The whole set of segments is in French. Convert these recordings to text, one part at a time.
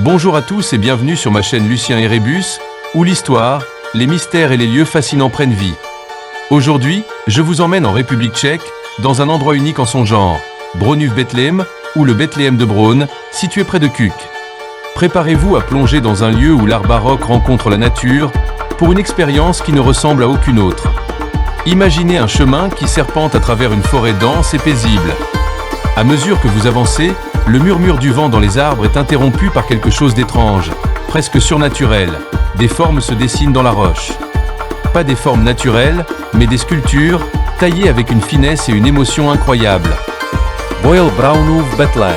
Bonjour à tous et bienvenue sur ma chaîne Lucien et Rébus, où l'histoire, les mystères et les lieux fascinants prennent vie. Aujourd'hui, je vous emmène en République tchèque, dans un endroit unique en son genre, Broňův-Bethléem, ou le Bethléem de Braun, situé près de Kuk. Préparez-vous à plonger dans un lieu où l'art baroque rencontre la nature, pour une expérience qui ne ressemble à aucune autre. Imaginez un chemin qui serpente à travers une forêt dense et paisible. À mesure que vous avancez, le murmure du vent dans les arbres est interrompu par quelque chose d'étrange, presque surnaturel. Des formes se dessinent dans la roche. Pas des formes naturelles, mais des sculptures, taillées avec une finesse et une émotion incroyables. Broňův-Bethléem.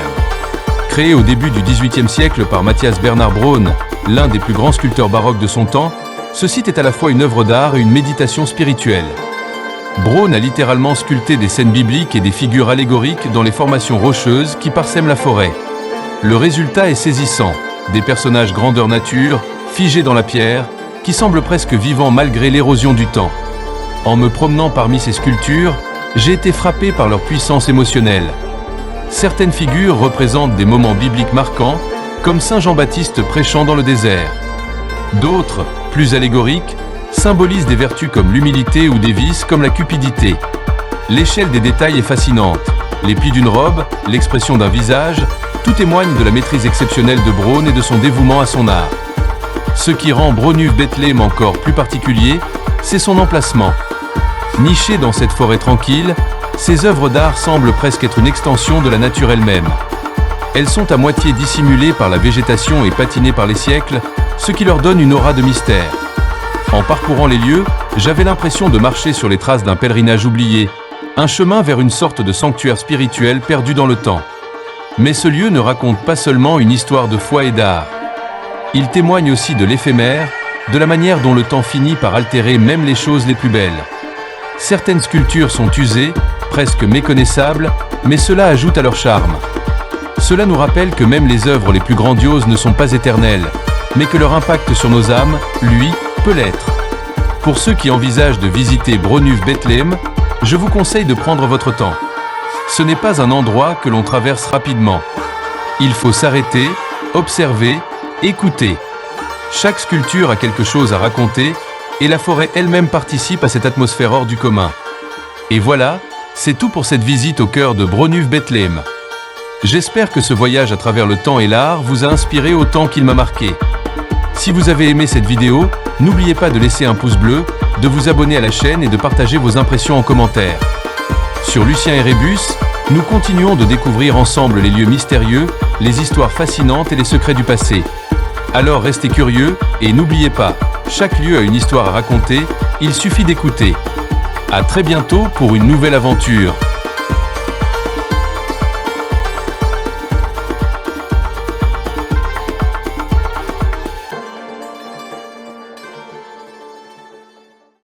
Créé au début du XVIIIe siècle par Matthias Bernhard Braun, l'un des plus grands sculpteurs baroques de son temps, ce site est à la fois une œuvre d'art et une méditation spirituelle. Braun a littéralement sculpté des scènes bibliques et des figures allégoriques dans les formations rocheuses qui parsèment la forêt. Le résultat est saisissant, des personnages grandeur nature, figés dans la pierre, qui semblent presque vivants malgré l'érosion du temps. En me promenant parmi ces sculptures, j'ai été frappé par leur puissance émotionnelle. Certaines figures représentent des moments bibliques marquants, comme Saint Jean-Baptiste prêchant dans le désert. D'autres, plus allégoriques, symbolisent des vertus comme l'humilité ou des vices comme la cupidité. L'échelle des détails est fascinante. Les plis d'une robe, l'expression d'un visage, tout témoigne de la maîtrise exceptionnelle de Braun et de son dévouement à son art. Ce qui rend Broňův-Bethléem encore plus particulier, c'est son emplacement. Nichées dans cette forêt tranquille, ces œuvres d'art semblent presque être une extension de la nature elle-même. Elles sont à moitié dissimulées par la végétation et patinées par les siècles, ce qui leur donne une aura de mystère. En parcourant les lieux, j'avais l'impression de marcher sur les traces d'un pèlerinage oublié, un chemin vers une sorte de sanctuaire spirituel perdu dans le temps. Mais ce lieu ne raconte pas seulement une histoire de foi et d'art. Il témoigne aussi de l'éphémère, de la manière dont le temps finit par altérer même les choses les plus belles. Certaines sculptures sont usées, presque méconnaissables, mais cela ajoute à leur charme. Cela nous rappelle que même les œuvres les plus grandioses ne sont pas éternelles, mais que leur impact sur nos âmes, lui, peut l'être. Pour ceux qui envisagent de visiter Broňův-Bethléem, je vous conseille de prendre votre temps. Ce n'est pas un endroit que l'on traverse rapidement. Il faut s'arrêter, observer, écouter. Chaque sculpture a quelque chose à raconter, et la forêt elle-même participe à cette atmosphère hors du commun. Et voilà, c'est tout pour cette visite au cœur de Broňův-Bethléem. J'espère que ce voyage à travers le temps et l'art vous a inspiré autant qu'il m'a marqué. Si vous avez aimé cette vidéo, n'oubliez pas de laisser un pouce bleu, de vous abonner à la chaîne et de partager vos impressions en commentaire. Sur Lucien et Rébus, nous continuons de découvrir ensemble les lieux mystérieux, les histoires fascinantes et les secrets du passé. Alors restez curieux et n'oubliez pas, chaque lieu a une histoire à raconter, il suffit d'écouter. À très bientôt pour une nouvelle aventure.